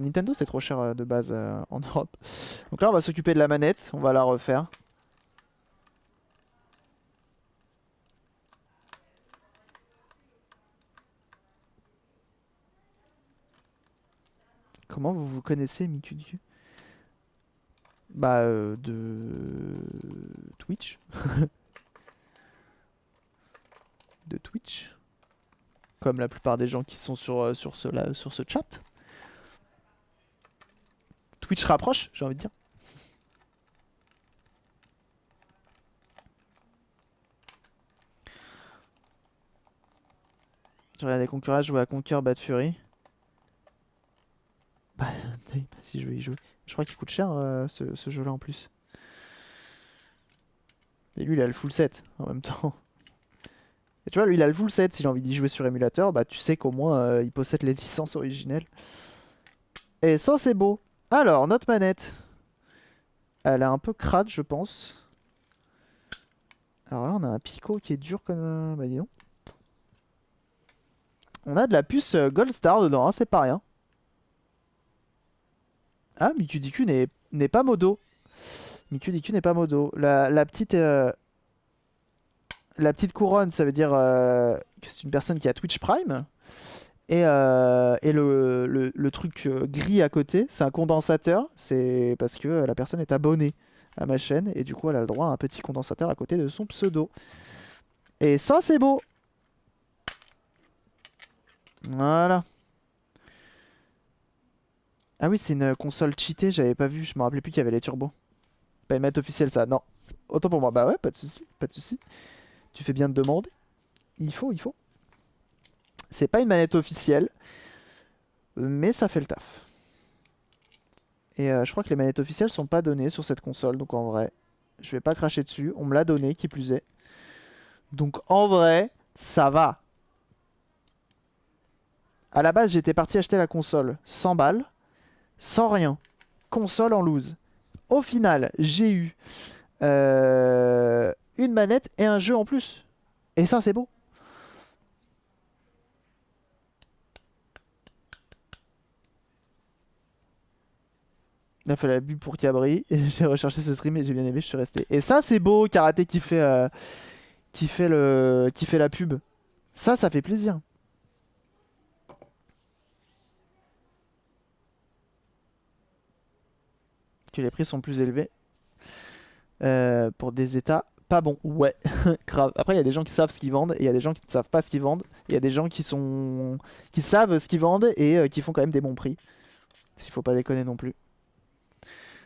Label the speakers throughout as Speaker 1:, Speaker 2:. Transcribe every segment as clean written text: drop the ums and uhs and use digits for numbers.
Speaker 1: Nintendo c'est trop cher de base en Europe. Donc là on va s'occuper de la manette, on va la refaire. Comment vous vous connaissez Miku? Bah de Twitch. De Twitch. Comme la plupart des gens qui sont sur ce chat. Twitch rapproche, j'ai envie de dire. Je regarde les concurrents jouer à Conquer Bad Fury. Bah, si je vais y jouer. Je crois qu'il coûte cher ce jeu-là en plus. Et lui, il a le full set en même temps. Et tu vois, lui, il a le full set. S'il a envie d'y jouer sur émulateur, bah tu sais qu'au moins il possède les licences originelles. Et ça, c'est beau. Alors, notre manette. Elle est un peu crade, je pense. Alors là, on a un picot qui est dur comme. Bah, dis donc. On a de la puce Gold Star dedans, hein, c'est pas rien. Ah, Miku DQ n'est pas modo. Miku DQ n'est pas modo. La petite couronne, ça veut dire que c'est une personne qui a Twitch Prime. Et le truc gris à côté, c'est un condensateur. C'est parce que la personne est abonnée à ma chaîne. Et du coup, elle a le droit à un petit condensateur à côté de son pseudo. Et ça, c'est beau. Voilà. Ah oui, c'est une console cheatée, j'avais pas vu. Je me rappelais plus qu'il y avait les turbos. Pas une manette officielle, ça. Non. Autant pour moi. Bah ouais, pas de soucis. Pas de soucis. Tu fais bien de demander. Il faut, il faut. C'est pas une manette officielle. Mais ça fait le taf. Et je crois que les manettes officielles sont pas données sur cette console. Donc en vrai, je vais pas cracher dessus. On me l'a donné, qui plus est. Donc en vrai, ça va. À la base, j'étais parti acheter la console 100 balles. Sans rien. Console en loose. Au final, j'ai eu une manette et un jeu en plus. Et ça, c'est beau. Il a fallu la pub pour Cabri. Et j'ai recherché ce stream et j'ai bien aimé, je suis resté. Et ça, c'est beau, Karaté qui fait la pub. Ça fait plaisir. Que les prix sont plus élevés pour des états pas bons. Ouais, grave. Après, il y a des gens qui savent ce qu'ils vendent et il y a des gens qui ne savent pas ce qu'ils vendent. Il y a des gens qui savent ce qu'ils vendent et qui font quand même des bons prix. S'il faut pas déconner non plus.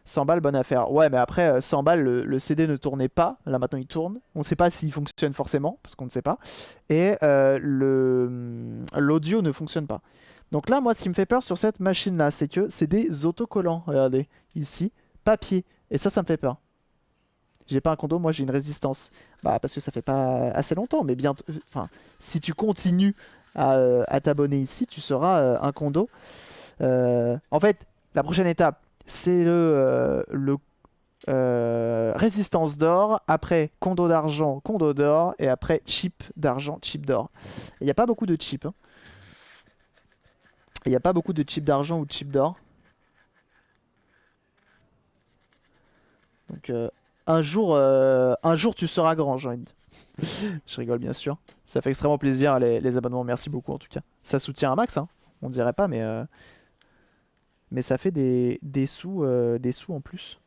Speaker 1: 100 balles, bonne affaire. Ouais, mais après, 100 balles, le CD ne tournait pas. Là, maintenant, il tourne. On ne sait pas s'il fonctionne forcément, parce qu'on ne sait pas. Et l'audio ne fonctionne pas. Donc là, moi, ce qui me fait peur sur cette machine-là, c'est que c'est des autocollants. Regardez, ici, papier. Et ça me fait peur. J'ai pas un condo, moi j'ai une résistance. Bah parce que ça fait pas assez longtemps, mais bien, enfin, si tu continues à t'abonner ici, tu seras un condo. En fait, la prochaine étape, c'est le résistance d'or, après condo d'or, et après chip d'argent, chip d'or. Il n'y a pas beaucoup de chips. Hein. Il n'y a pas beaucoup de chips d'argent ou de chips d'or. Donc un jour tu seras grand, j'ai envie de dire. Je rigole bien sûr. Ça fait extrêmement plaisir les abonnements. Merci beaucoup en tout cas. Ça soutient un max, hein. On dirait pas, mais ça fait des sous en plus.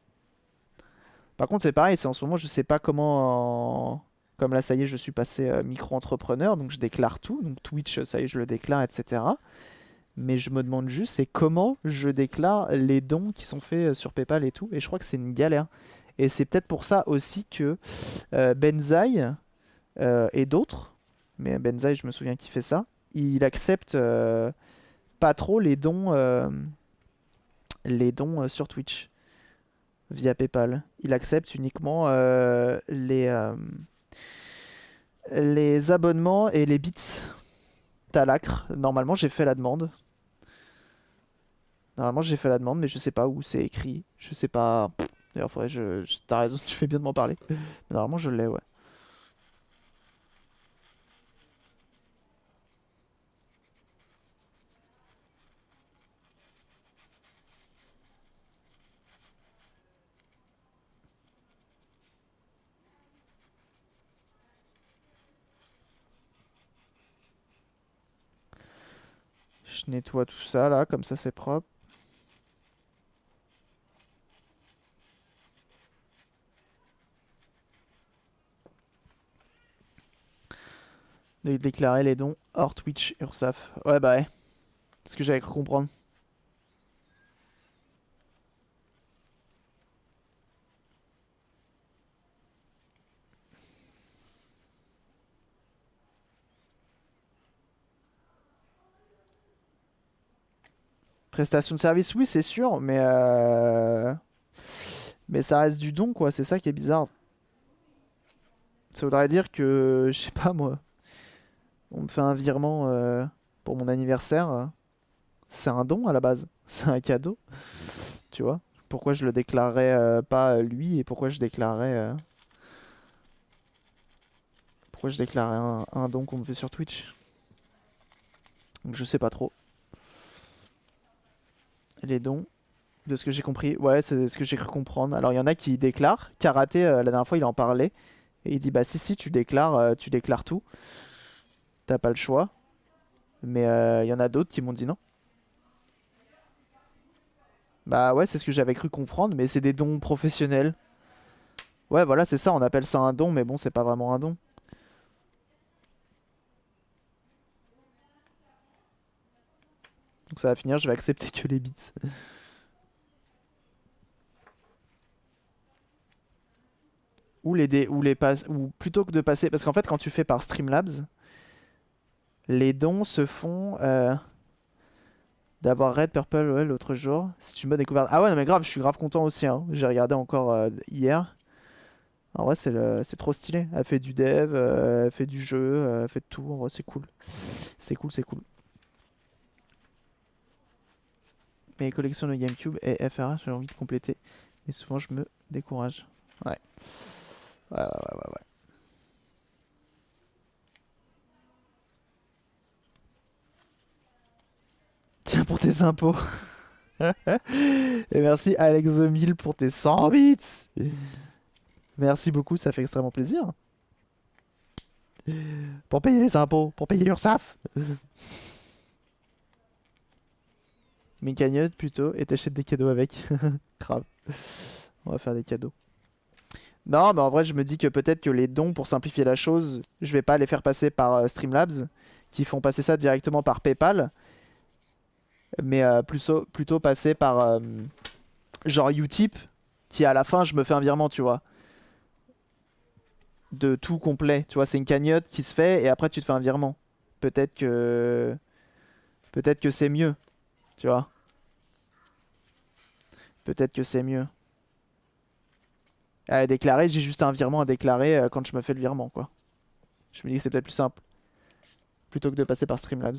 Speaker 1: Par contre, c'est pareil. C'est en ce moment, je sais pas comment. Comme là, ça y est, je suis passé micro-entrepreneur, donc je déclare tout. Donc Twitch, ça y est, je le déclare, etc. Mais je me demande juste, c'est comment je déclare les dons qui sont faits sur PayPal et tout. Et je crois que c'est une galère. Et c'est peut-être pour ça aussi que Benzaï et d'autres, mais Benzaï, je me souviens qu'il fait ça, il accepte pas trop les dons sur Twitch via PayPal. Il accepte uniquement les abonnements et les bits. T'as l'acre. Normalement, j'ai fait la demande. Normalement, j'ai fait la demande, mais je sais pas où c'est écrit. Je sais pas. D'ailleurs, faudrait. T'as raison, tu fais bien de m'en parler. Mais normalement, je l'ai, ouais. Je nettoie tout ça là, comme ça c'est propre. De déclarer les dons hors Twitch, URSAF. Ouais bah ouais. C'est ce que j'avais cru comprendre. Prestation de service, oui c'est sûr, mais ça reste du don quoi, c'est ça qui est bizarre. Ça voudrait dire que, je sais pas moi, on me fait un virement pour mon anniversaire. C'est un don à la base, c'est un cadeau, tu vois. Pourquoi je le déclarerais pas lui et pourquoi je déclarerais un don qu'on me fait sur Twitch. Donc je sais pas trop. Les dons, de ce que j'ai compris, ouais, c'est ce que j'ai cru comprendre. Alors il y en a qui déclarent. Karaté, la dernière fois, il en parlait. Et il dit, bah si, tu déclares tout. T'as pas le choix. Mais il y en a d'autres qui m'ont dit non. Bah ouais, c'est ce que j'avais cru comprendre, mais c'est des dons professionnels. Ouais, voilà, c'est ça, on appelle ça un don, mais bon, c'est pas vraiment un don. Donc ça va finir, je vais accepter que les bits. Ou plutôt que de passer, parce qu'en fait, quand tu fais par Streamlabs, les dons se font d'avoir Red Purple ouais, l'autre jour. Si tu m'as découvert. Ah ouais, non, mais grave, je suis grave content aussi. Hein. J'ai regardé encore hier. En vrai, c'est trop stylé. Elle fait du dev, elle fait du jeu, elle fait de tout. En vrai, c'est cool. C'est cool, c'est cool. Mes collections de GameCube et FRA, j'ai envie de compléter. Mais souvent, je me décourage. Ouais. Ouais. Tiens pour tes impôts. Et merci Alex The 1000 pour tes 100 bits. Merci beaucoup, ça fait extrêmement plaisir. Pour payer les impôts, pour payer l'URSSAF. Mes cagnottes plutôt, et t'achètes des cadeaux avec. Grave. On va faire des cadeaux. Non, mais en vrai, je me dis que peut-être que les dons, pour simplifier la chose, je vais pas les faire passer par Streamlabs, qui font passer ça directement par PayPal, mais plutôt passer par genre Utip, qui à la fin, je me fais un virement, tu vois, de tout complet. Tu vois, c'est une cagnotte qui se fait et après tu te fais un virement. Peut-être que peut-être que c'est mieux, tu vois. Peut-être que c'est mieux. À déclarer, j'ai juste un virement à déclarer quand je me fais le virement, quoi. Je me dis que c'est peut-être plus simple, plutôt que de passer par Streamlabs.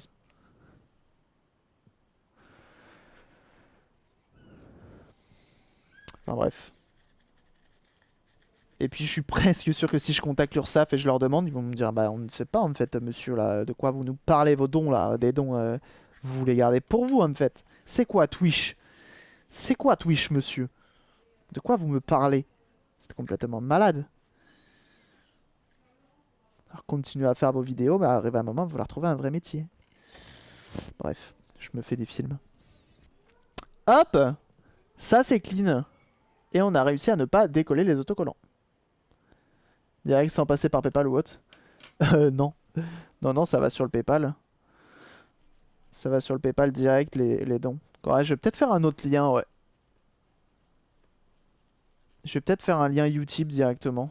Speaker 1: Enfin bref. Et puis je suis presque sûr que si je contacte l'URSSAF et je leur demande, ils vont me dire bah on ne sait pas en fait monsieur là, de quoi vous nous parlez vos dons là, des dons vous les gardez pour vous en fait. C'est quoi Twitch? C'est quoi Twitch monsieur? De quoi vous me parlez? C'est complètement malade. Alors continuez à faire vos vidéos, mais arrive un moment, il va falloir trouver un vrai métier. Bref, je me fais des films. Hop! Ça c'est clean. Et on a réussi à ne pas décoller les autocollants. Direct sans passer par PayPal ou autre. Non. Non, ça va sur le PayPal. Ça va sur le PayPal direct, les dons. Ouais, je vais peut-être faire un autre lien, ouais. Je vais peut-être faire un lien Utip directement.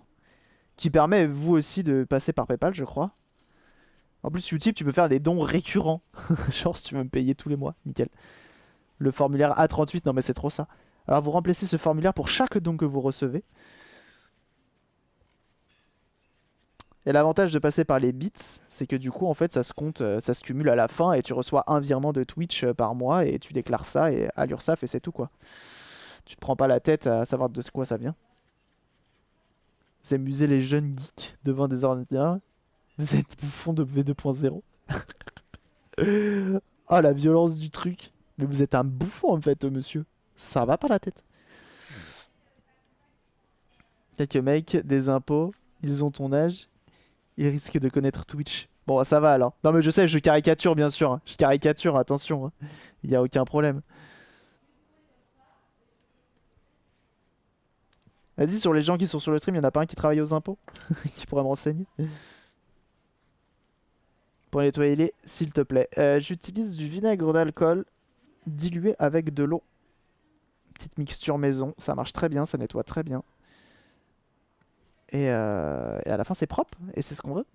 Speaker 1: Qui permet, vous aussi, de passer par PayPal, je crois. En plus, Utip, tu peux faire des dons récurrents. Genre, si tu veux me payer tous les mois, nickel. Le formulaire A38, non mais c'est trop ça. Alors, vous remplissez ce formulaire pour chaque don que vous recevez. Et l'avantage de passer par les bits, c'est que du coup, en fait, ça se compte, ça se cumule à la fin et tu reçois un virement de Twitch par mois et tu déclares ça à l'URSSAF et c'est tout, quoi. Tu te prends pas la tête à savoir de quoi ça vient. Vous amusez les jeunes geeks devant des ordinateurs. Vous êtes bouffon de V2.0. Oh, la violence du truc. Mais vous êtes un bouffon, en fait, monsieur. Ça va pas la tête. Quelques mecs, des impôts, ils ont ton âge. Ils risquent de connaître Twitch. Bon, ça va alors. Non, mais je sais, je caricature bien sûr, hein. Je caricature, attention, hein. Il y a aucun problème. Vas-y, sur les gens qui sont sur le stream, il y en a pas un qui travaille aux impôts qui pourrait me renseigner. Pour nettoyer les, s'il te plaît. J'utilise du vinaigre d'alcool dilué avec de l'eau. Petite mixture maison, ça marche très bien, ça nettoie très bien. Et à la fin, c'est propre, et c'est ce qu'on veut.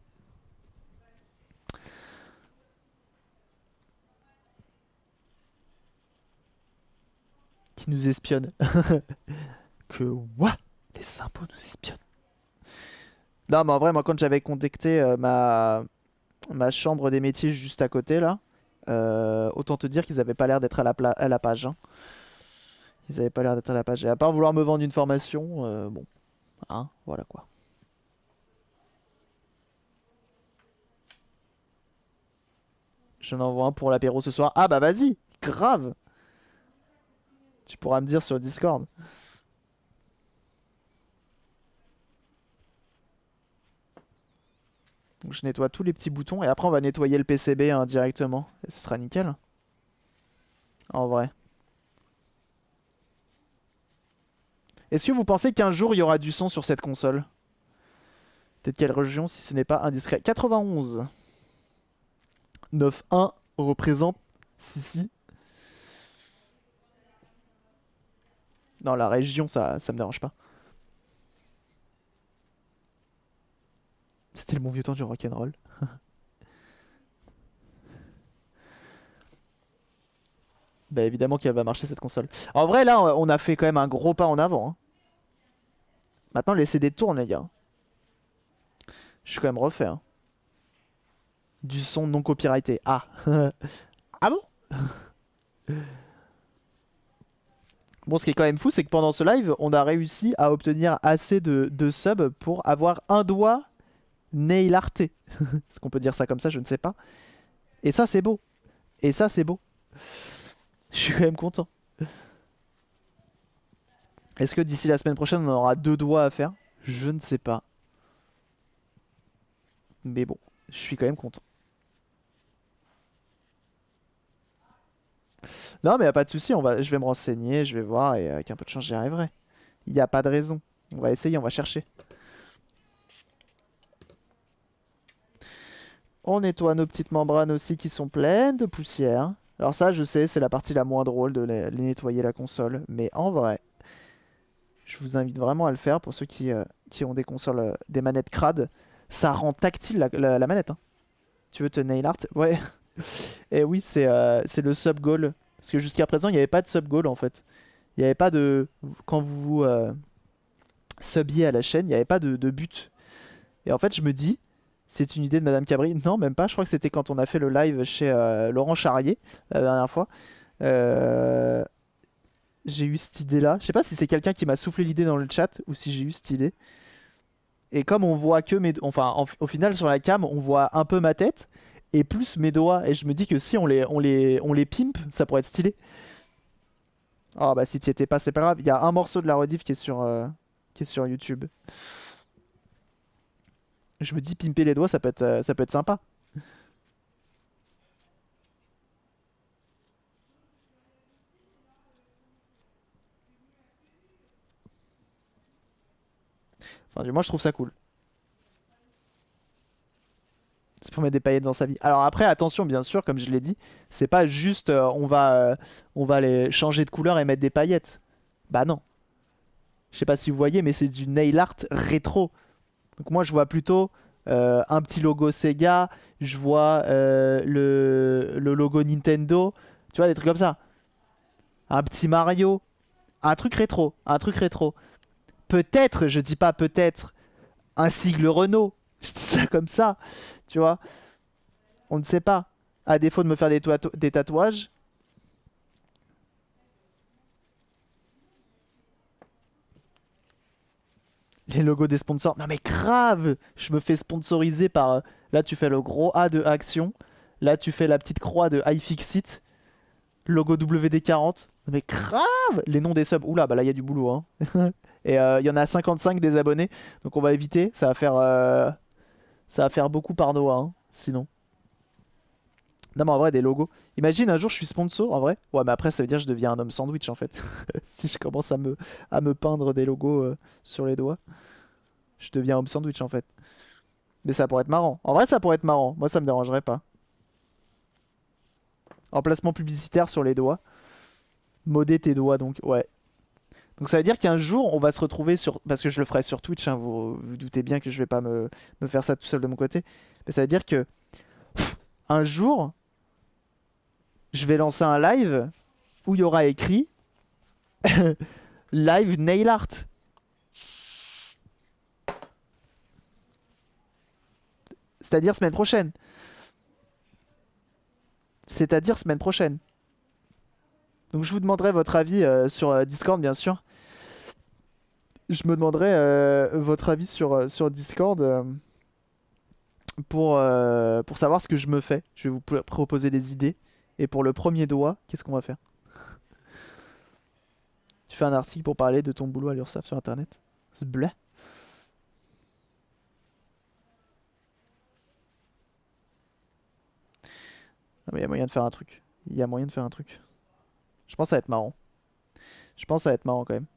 Speaker 1: Qui nous espionne. Que what? Les impôts nous espionnent. Non, mais en vrai, moi, quand j'avais contacté ma chambre des métiers juste à côté, là, autant te dire qu'ils avaient pas l'air d'être à la page, hein. Ils avaient pas l'air d'être à la page. Et à part vouloir me vendre une formation, bon, hein, voilà quoi. J'en envoie un pour l'apéro ce soir. Ah bah vas-y, grave. Tu pourras me dire sur le Discord. Donc je nettoie tous les petits boutons et après on va nettoyer le PCB hein, directement. Et ce sera nickel. En vrai. Est-ce que vous pensez qu'un jour il y aura du son sur cette console? Peut-être quelle région si ce n'est pas indiscret? 91. 9-1 représente Sissi. Non, la région, ça me dérange pas. C'était le bon vieux temps du rock'n'roll. Bah évidemment qu'elle va marcher cette console. En vrai, là, on a fait quand même un gros pas en avant, hein. Maintenant, les CD tournent, les gars. Je suis quand même refait, hein. Du son non copyrighté. Ah. Ah bon? Bon, ce qui est quand même fou, c'est que pendant ce live, on a réussi à obtenir assez de subs pour avoir un doigt nail arté. Est-ce qu'on peut dire ça comme ça? Je ne sais pas. Et ça, c'est beau. Et ça, c'est beau. Je suis quand même content. Est-ce que d'ici la semaine prochaine, on aura 2 doigts à faire? Je ne sais pas. Mais bon, je suis quand même content. Non, mais y a pas de souci, je vais me renseigner, je vais voir, et avec un peu de chance, j'y arriverai. Il n'y a pas de raison. On va essayer, on va chercher. On nettoie nos petites membranes aussi qui sont pleines de poussière. Alors ça, je sais, c'est la partie la moins drôle de les nettoyer la console. Mais en vrai, je vous invite vraiment à le faire pour ceux qui ont des consoles, des manettes crades. Ça rend tactile la manette, hein. Tu veux te nail art? Ouais. Et oui, c'est le sub goal. Parce que jusqu'à présent, il n'y avait pas de sub goal en fait. Il n'y avait pas de... Quand vous subiez à la chaîne, il n'y avait pas de but. Et en fait, je me dis, c'est une idée de Madame Cabri. Non, même pas. Je crois que c'était quand on a fait le live chez Laurent Charrier la dernière fois. Euh, J'ai eu cette idée-là. Je sais pas si c'est quelqu'un qui m'a soufflé l'idée dans le chat ou si j'ai eu cette idée. Et comme on voit que mes... Enfin, au final, sur la cam, on voit un peu ma tête et plus mes doigts. Et je me dis que si on les pimpe, ça pourrait être stylé. Ah bah si t'y étais pas, c'est pas grave. Il y a un morceau de la rediff qui est sur YouTube. Je me dis pimper les doigts, ça peut être sympa. Enfin, du moins, je trouve ça cool. C'est pour mettre des paillettes dans sa vie. Alors après, attention, bien sûr, comme je l'ai dit, c'est pas juste on va les changer de couleur et mettre des paillettes. Bah non. Je sais pas si vous voyez, mais c'est du nail art rétro. Donc moi, je vois plutôt un petit logo Sega, je vois le logo Nintendo, tu vois, des trucs comme ça. Un petit Mario, un truc rétro, un truc rétro. Peut-être, je dis pas peut-être, un sigle Renault. Je dis ça comme ça, tu vois. On ne sait pas. À défaut de me faire des tatouages. Les logos des sponsors. Non mais grave. Je me fais sponsoriser par... là tu fais le gros A de Action. Là tu fais la petite croix de iFixit. Logo WD-40. Non mais grave. Les noms des subs. Oula, bah là il y a du boulot, hein. Et il y en a 55 des abonnés. Donc on va éviter. Ça va faire beaucoup par doigt, hein. sinon. Non mais en vrai des logos. Imagine un jour je suis sponsor en vrai. Ouais mais après ça veut dire que je deviens un homme sandwich en fait. Si je commence à me peindre des logos sur les doigts, je deviens homme sandwich en fait. Mais ça pourrait être marrant. En vrai ça pourrait être marrant. Moi ça me dérangerait pas. Emplacement publicitaire sur les doigts. Modder tes doigts donc ouais. Donc ça veut dire qu'un jour on va se retrouver sur... Parce que je le ferai sur Twitch, hein, vous doutez bien que je vais pas me faire ça tout seul de mon côté. Mais ça veut dire que un jour je vais lancer un live où il y aura écrit live nail art. C'est-à-dire semaine prochaine. C'est-à-dire semaine prochaine. Donc je vous demanderai votre avis sur Discord bien sûr. Je me demanderai votre avis sur Discord pour savoir ce que je me fais. Je vais vous proposer des idées. Et pour le premier doigt, qu'est-ce qu'on va faire? Tu fais un article pour parler de ton boulot à l'URSSAF sur internet. C'est blé. Ah, mais il y a moyen de faire un truc. Il y a moyen de faire un truc. Je pense que ça va être marrant. Je pense que ça va être marrant quand même.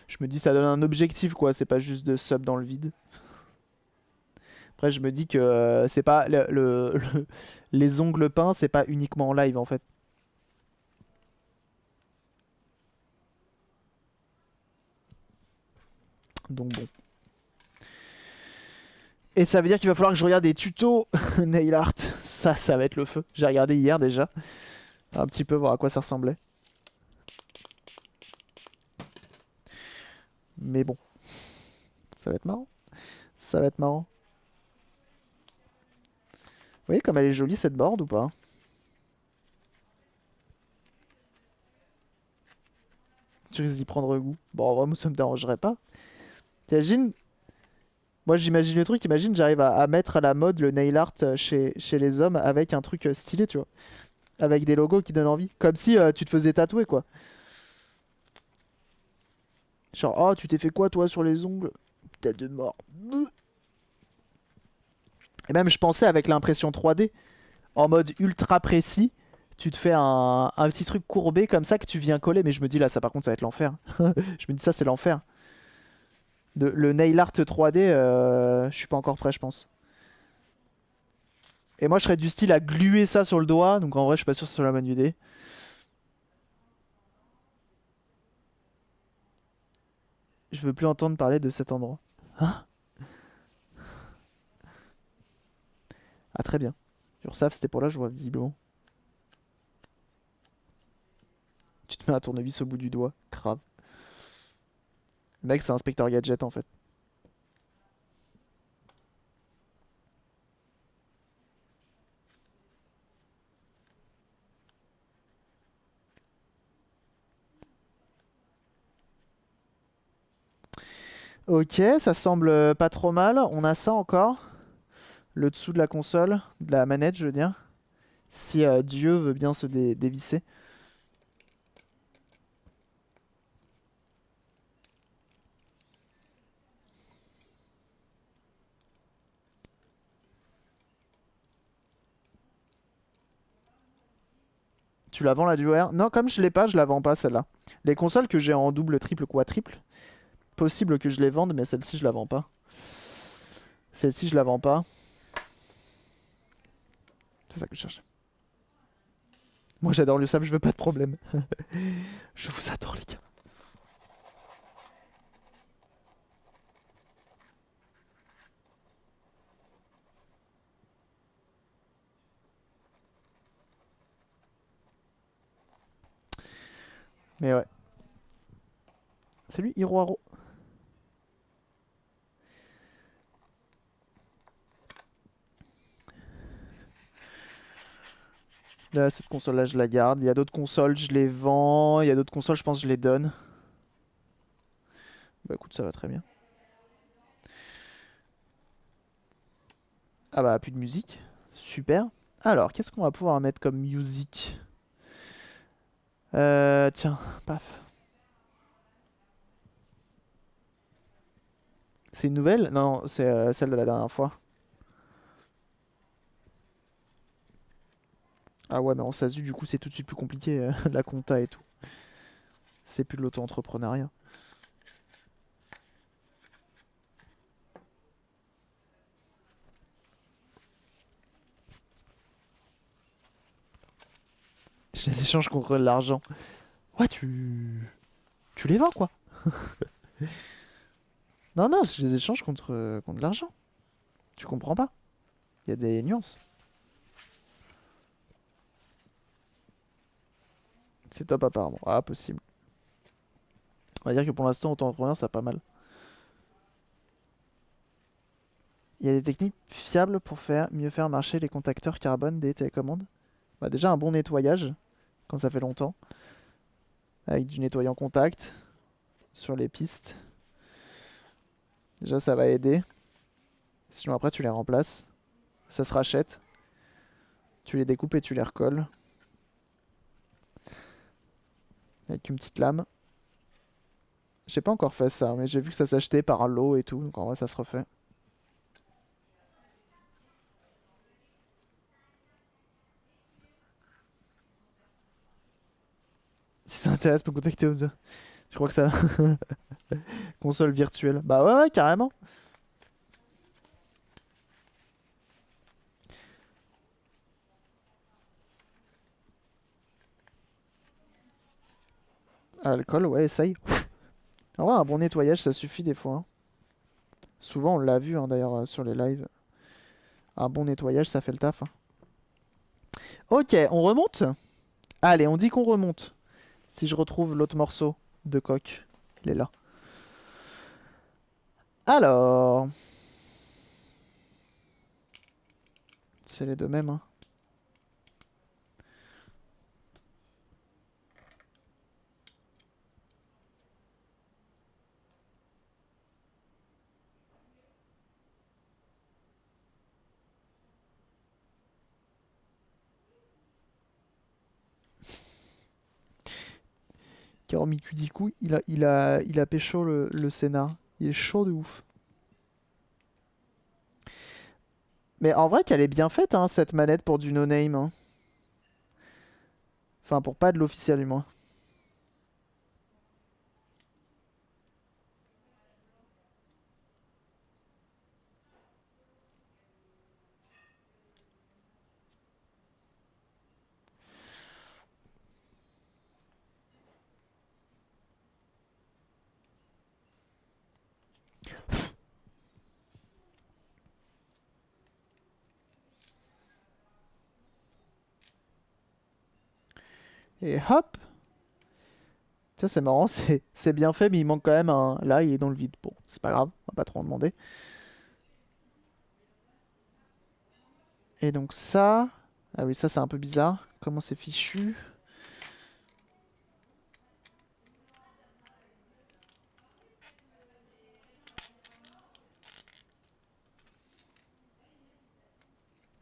Speaker 1: Je me dis ça donne un objectif quoi, c'est pas juste de sub dans le vide. Après je me dis que c'est pas les ongles peints, c'est pas uniquement en live en fait. Donc bon. Et ça veut dire qu'il va falloir que je regarde des tutos nail art. Ça va être le feu. J'ai regardé hier déjà. Un petit peu voir à quoi ça ressemblait. Mais bon. Ça va être marrant. Ça va être marrant. Vous voyez comme elle est jolie cette board ou pas? Tu risques d'y prendre goût. Bon, en vrai, moi ça me dérangerait pas. T'imagines? Moi j'imagine le truc, imagine j'arrive à mettre à la mode le nail art chez les hommes avec un truc stylé, tu vois. Avec des logos qui donnent envie. Comme si tu te faisais tatouer, quoi. Genre, oh, tu t'es fait quoi, toi, sur les ongles? Tête de mort. Et même, je pensais avec l'impression 3D, en mode ultra précis, tu te fais un petit truc courbé comme ça que tu viens coller. Mais je me dis, là, ça, par contre, ça va être l'enfer. Je me dis, ça, c'est l'enfer. Le nail art 3D, je suis pas encore prêt, je pense. Et moi, je serais du style à gluer ça sur le doigt. Donc, en vrai, je suis pas sûr que ce soit la bonne idée. Je veux plus entendre parler de cet endroit. Hein? Ah, très bien. Ursaf, c'était pour la joie, visiblement. Tu te mets un tournevis au bout du doigt. Grave. Le mec, c'est Inspecteur Gadget, en fait. Ok, ça semble pas trop mal. On a ça encore. Le dessous de la console, de la manette, je veux dire. Si Dieu veut bien se dévisser. Tu la vends la DuoR? Non, comme je l'ai pas, je la vends pas celle-là. Les consoles que j'ai en double, triple, quadruple, possible que je les vende, mais celle-ci je la vends pas. Celle-ci je la vends pas. C'est ça que je cherche. Moi j'adore le sable, je veux pas de problème. Je vous adore les gars. Mais ouais. Salut Hiroharo. Là, cette console-là, je la garde. Il y a d'autres consoles, je les vends. Il y a d'autres consoles, je pense, je les donne. Bah écoute, ça va très bien. Ah bah, plus de musique. Super. Alors, qu'est-ce qu'on va pouvoir mettre comme musique? Tiens, paf. C'est une nouvelle? Non, c'est celle de la dernière fois. Ah ouais, mais en SASU, du coup, c'est tout de suite plus compliqué, la compta et tout. C'est plus de l'auto-entrepreneuriat. Je les échange contre de l'argent. Ouais, tu les vends, quoi. Non, non, je les échange contre de l'argent. Tu comprends pas? Il y a des nuances. C'est top apparemment. Ah, possible. On va dire que pour l'instant, auto-entrepreneur, ça pas mal. Il y a des techniques fiables pour mieux faire marcher les contacteurs carbone des télécommandes. Bah, déjà, un bon nettoyage, quand ça fait longtemps, avec du nettoyant contact sur les pistes. Déjà, ça va aider. Sinon, après, tu les remplaces. Ça se rachète. Tu les découpes et tu les recolles. Avec une petite lame. J'ai pas encore fait ça, mais j'ai vu que ça s'achetait par lot et tout. Donc en vrai, ça se refait. Si ça t'intéresse, peut contacter aux. Tu crois que ça. Console virtuelle. Bah ouais, ouais, carrément. Alcool, ouais, essaye. En vrai, un bon nettoyage, ça suffit des fois, hein. Souvent, on l'a vu hein, d'ailleurs sur les lives. Un bon nettoyage, ça fait le taf, hein. Ok, on remonte? Allez, on dit qu'on remonte. Si je retrouve l'autre morceau de coque, il est là. Alors, c'est les deux mêmes, hein. Karomiku Diku, il a pécho le Sénat. Il est chaud de ouf. Mais en vrai qu'elle est bien faite, hein, cette manette pour du no-name, hein. Enfin, pour pas de l'officiel, du moins. Et hop! Ça, c'est marrant, c'est bien fait, mais il manque quand même un. Là, il est dans le vide. Bon, c'est pas grave, on va pas trop en demander. Et donc, ça. Ah oui, ça, c'est un peu bizarre. Comment c'est fichu?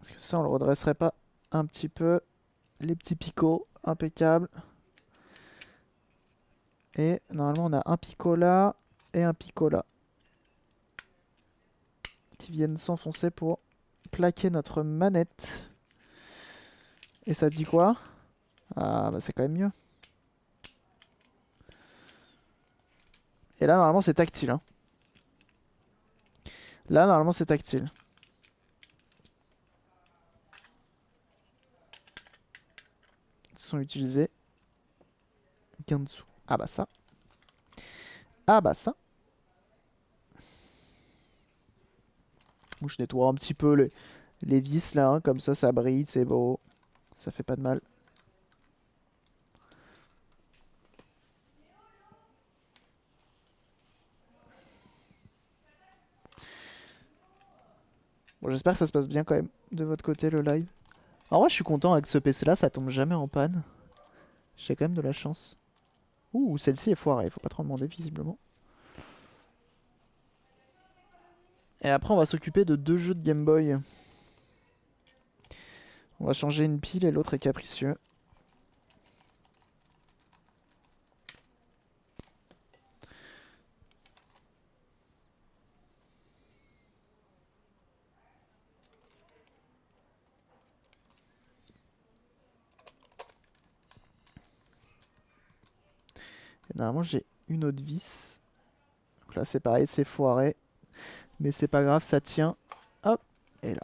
Speaker 1: Est-ce que ça, on le redresserait pas un petit peu? Les petits picots, impeccable. Et normalement, on a un picot là et un picot là qui viennent s'enfoncer pour plaquer notre manette. Et ça dit quoi? Ah, bah c'est quand même mieux. Et là, normalement, c'est tactile, hein. Là, normalement, c'est tactile. Ils sont utilisés. Gansu. Ah bah ça. Ah bah ça. Où je nettoie un petit peu les vis là, hein, comme ça brille, c'est beau. Ça fait pas de mal. Bon, j'espère que ça se passe bien quand même de votre côté le live. En vrai, je suis content avec ce PC là, ça tombe jamais en panne. J'ai quand même de la chance. Ouh, celle-ci est foirée, faut pas trop demander visiblement. Et après, on va s'occuper de deux jeux de Game Boy. On va changer une pile et l'autre est capricieux. Et normalement j'ai une autre vis. Donc là c'est pareil, c'est foiré. Mais c'est pas grave, ça tient. Hop, et là.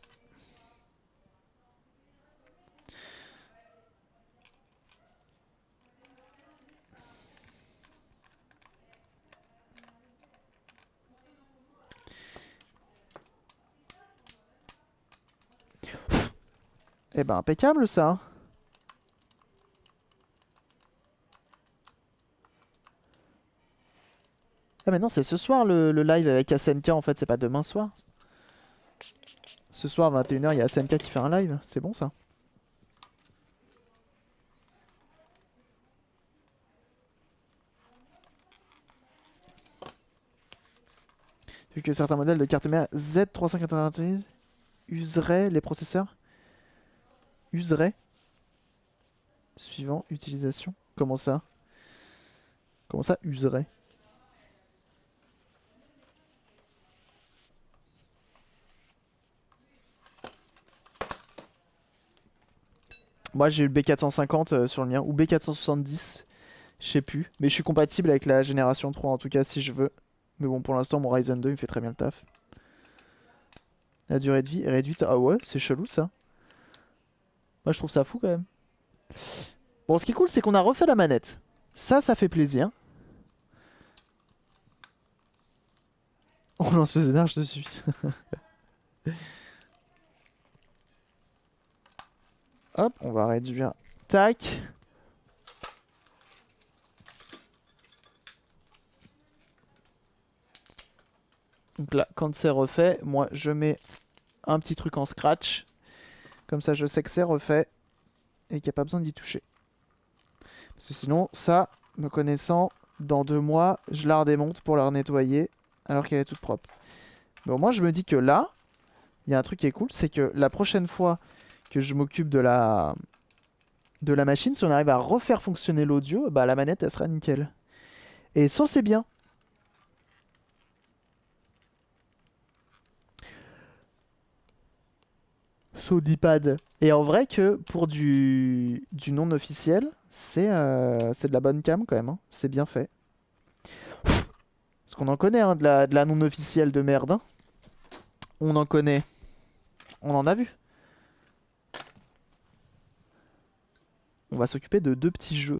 Speaker 1: Eh ben impeccable ça. Ah mais non, c'est ce soir le live avec SNK en fait, c'est pas demain soir. Ce soir 21h, il y a SNK qui fait un live, c'est bon ça. Vu que certains modèles de carte mère Z391 useraient les processeurs. Useraient. Suivant, utilisation. Comment ça? Comment ça, userait? Moi j'ai eu le B450 sur le mien, ou B470, je sais plus. Mais je suis compatible avec la génération 3 en tout cas si je veux. Mais bon, pour l'instant mon Ryzen 2 il fait très bien le taf. La durée de vie est réduite. Ah ouais, c'est chelou ça. Moi je trouve ça fou quand même. Bon, ce qui est cool c'est qu'on a refait la manette. Ça fait plaisir. On lance le Zénar, je te suis. Hop, on va réduire. Tac. Donc là, quand c'est refait, moi je mets un petit truc en scratch. Comme ça je sais que c'est refait et qu'il n'y a pas besoin d'y toucher. Parce que sinon, ça, me connaissant, dans 2 mois, je la redémonte pour la nettoyer alors qu'elle est toute propre. Bon, moi je me dis que là, il y a un truc qui est cool, c'est que la prochaine fois que je m'occupe de la machine, si on arrive à refaire fonctionner l'audio, bah la manette elle sera nickel. Et ça c'est bien. Saudipad. Et en vrai que pour du non officiel, c'est de la bonne cam quand même, hein. C'est bien fait. Parce qu'on en connaît hein, de la non officielle de merde. Hein. On en connaît. On en a vu. On va s'occuper de 2 petits jeux.